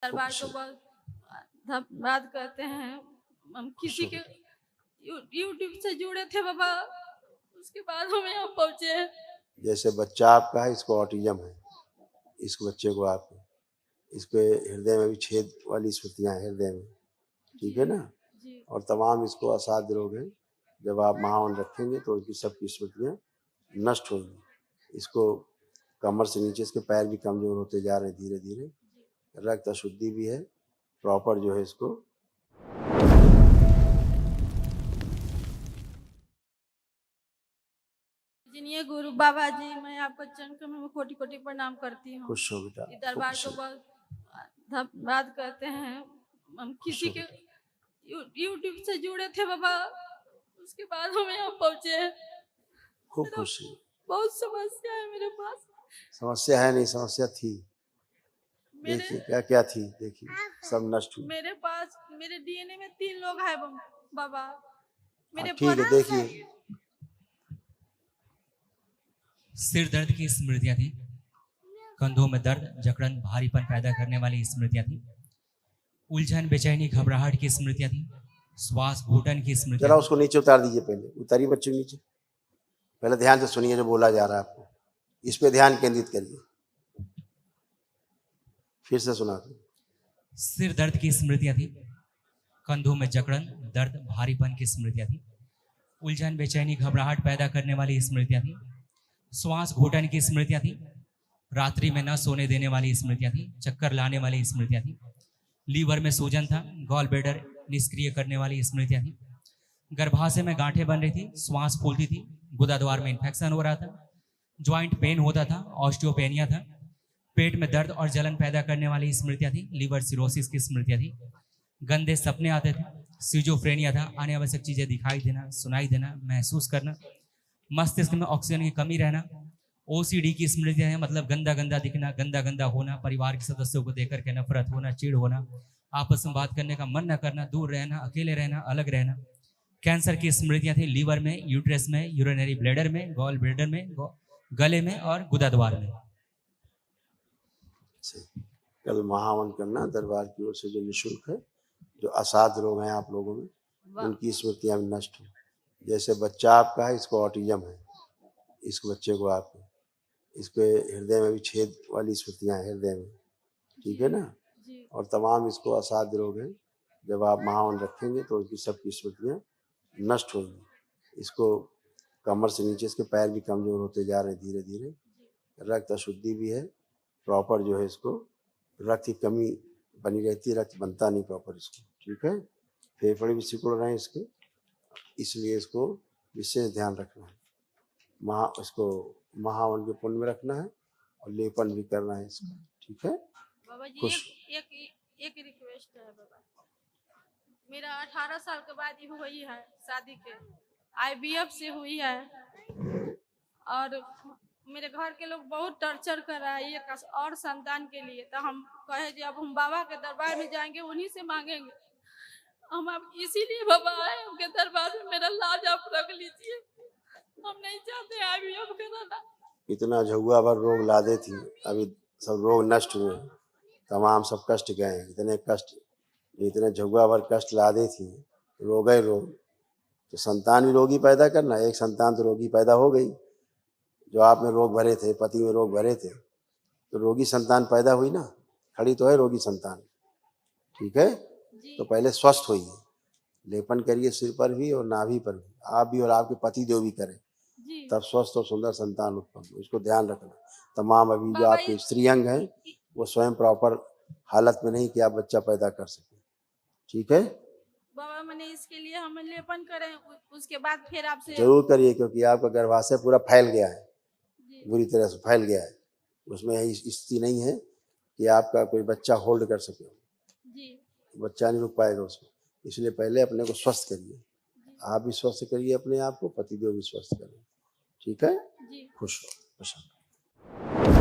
दरबार को बहुत धन्यवाद करते हैं। हम किसी के यूट्यूब से जुड़े थे बाबा, उसके बाद हम यहाँ पहुँचे। जैसे बच्चा आपका है, इसको ऑटिज्म है, इस बच्चे को आप इसके हृदय में भी छेद वाली स्मृतियाँ हैं हृदय में, ठीक है ना। और तमाम इसको असाध्य रोग हैं। जब आप महावन रखेंगे तो इसकी सबकी स्मृतियाँ नष्ट होंगी। इसको कमर से नीचे इसके पैर भी कमजोर होते जा रहे हैं धीरे धीरे। रक्त अशुद्धि भी है, प्रॉपर जो है इसको जिन्हें गुरु बाबा जी, मैं आपको चरण में कोटि कोटि प्रणाम करती हूँ। खुश हो बेटा। दरबार को बहुत धन्यवाद करते हैं। हम किसी के यूट्यूब से जुड़े थे बाबा, उसके बाद हम यहाँ पहुँचे। खूब खुशी। बहुत समस्या है मेरे पास। समस्या है नहीं, समस्या थी। देखिए क्या क्या थी, देखिए सब नष्ट हुई। मेरे पास मेरे डीएनए में 3 लोग हैं बाबा। मेरे ठीक है, देखिए सिर दर्द की स्मृतियां थी, कंधों में दर्द, जकड़न, भारीपन पैदा करने वाली स्मृतियां थी, उलझन, बेचैनी, घबराहट की स्मृतियां थी, श्वास घुटन की स्मृतियां। जरा उसको नीचे उतार दीजिए, पहले उतारिए बच्चे नीचे। पहले ध्यान से सुनिए जो बोला जा रहा है आपको, इस पे ध्यान केंद्रित करिए। फिर से सुना दो। सिर दर्द की स्मृतियां थी, कंधों में जकड़न, दर्द, भारीपन की स्मृतियां थी, उलझन, बेचैनी, घबराहट पैदा करने वाली स्मृतियां थी, श्वास घुटन की स्मृतियां थी, रात्रि में न सोने देने वाली स्मृतियां थी, चक्कर लाने वाली स्मृतियां थी, लीवर में सूजन था, गॉल ब्लैडर निष्क्रिय करने वाली स्मृतियां थी, गर्भाशय में गांठें बन रही थी, श्वास फूलती थी, गुदा द्वार में इन्फेक्शन हो रहा था, ज्वाइंट पेन होता था, ऑस्टियोपेनिया था, पेट में दर्द और जलन पैदा करने वाली स्मृतियां थी, लीवर सिरोसिस की स्मृतियां थी, गंदे सपने आते थे, सिजोफ्रेनिया था, अनावश्यक चीजें दिखाई देना, सुनाई देना, महसूस करना, मस्तिष्क में ऑक्सीजन की कमी रहना, ओसीडी की स्मृतियां हैं, मतलब गंदा गंदा दिखना, गंदा गंदा होना, परिवार के सदस्यों को देख करके नफरत होना, चिढ़ होना, आपस में बात करने का मन न करना, दूर रहना, अकेले रहना, अलग रहना। कैंसर की स्मृतियां थी, लीवर में, यूट्रस में, यूरिनरी ब्लैडर में, गॉल ब्लैडर में, गले में और गुदाद्वार में। कल महावन करना दरबार की ओर से जो निःशुल्क है, जो असाध्य रोग हैं आप लोगों में, उनकी स्मृतियां नष्ट हो। जैसे बच्चा आपका है, इसको ऑटिज्म है, इस बच्चे को आप इसके हृदय में भी छेद वाली स्मृतियां हैं हृदय में, ठीक है ना। और तमाम इसको असाध्य रोग हैं। जब आप महावन रखेंगे तो उसकी सबकी स्मृतियां नष्ट होंगी। इसको कमर से नीचे इसके पैर भी कमजोर होते जा रहे हैं धीरे धीरे। रक्त अशुद्धि भी है, प्रॉपर जो है इसको रक्त की कमी बनी रहती है, रक्त बनता नहीं प्रॉपर इसको, ठीक है। फेफड़े भी सिकुड़ रहे हैं इसके, इसलिए इसको विशेष ध्यान रखना है। इसको महावन के पुण्य में रखना है और लेपन भी करना है इसका, ठीक है। बाबा जी एक रिक्वेस्ट है बाबा, मेरा 18 साल के बाद ही हुई है शादी के, IVF से हुई है, और मेरे घर के लोग बहुत टॉर्चर कर रहा है एक और संतान के लिए। तो हम कहे कि अब हम बाबा के दरबार में जाएंगे, उन्हीं से मांगेंगे। हम अब इसीलिए बाबा आए उनके दरबार में, मेरा लाज आप रख लीजिए, हम नहीं चाहते IVF कराना। इतना झुआ भर रोग लादे थी, अभी सब रोग नष्ट हुए, तमाम सब कष्ट गए हैं। इतने कष्ट, इतने झुआ भर कष्ट लादे थी, रोग ही रोग। तो संतान भी रोगी पैदा करना, एक संतान तो रोगी पैदा हो गई। जो आप में रोग भरे थे, पति में रोग भरे थे, तो रोगी संतान पैदा हुई ना, खड़ी तो है रोगी संतान, ठीक है। तो पहले स्वस्थ होइए, लेपन करिए सिर पर भी और नाभि पर भी, आप भी और आपके पति देव भी करें, तब स्वस्थ और सुंदर संतान उत्पन्न। इसको ध्यान रखना। तमाम अभी जो आपके स्त्री अंग हैं वो स्वयं प्रॉपर हालत में नहीं कि आप बच्चा पैदा कर सकें, ठीक है। बाबा मैंने इसके लिए हम लेपन करें, उसके बाद फिर आपसे जरूर करिए, क्योंकि आपका गर्भाशय पूरा फैल गया है, बुरी तरह से फैल गया है। उसमें स्थिति नहीं है कि आपका कोई बच्चा होल्ड कर सके, बच्चा नहीं रुक पाएगा उसमें। इसलिए पहले अपने को स्वस्थ करिए, आप भी स्वस्थ करिए अपने आप को, पतिदेव भी स्वस्थ करें, ठीक है। खुश हो, खुश हो।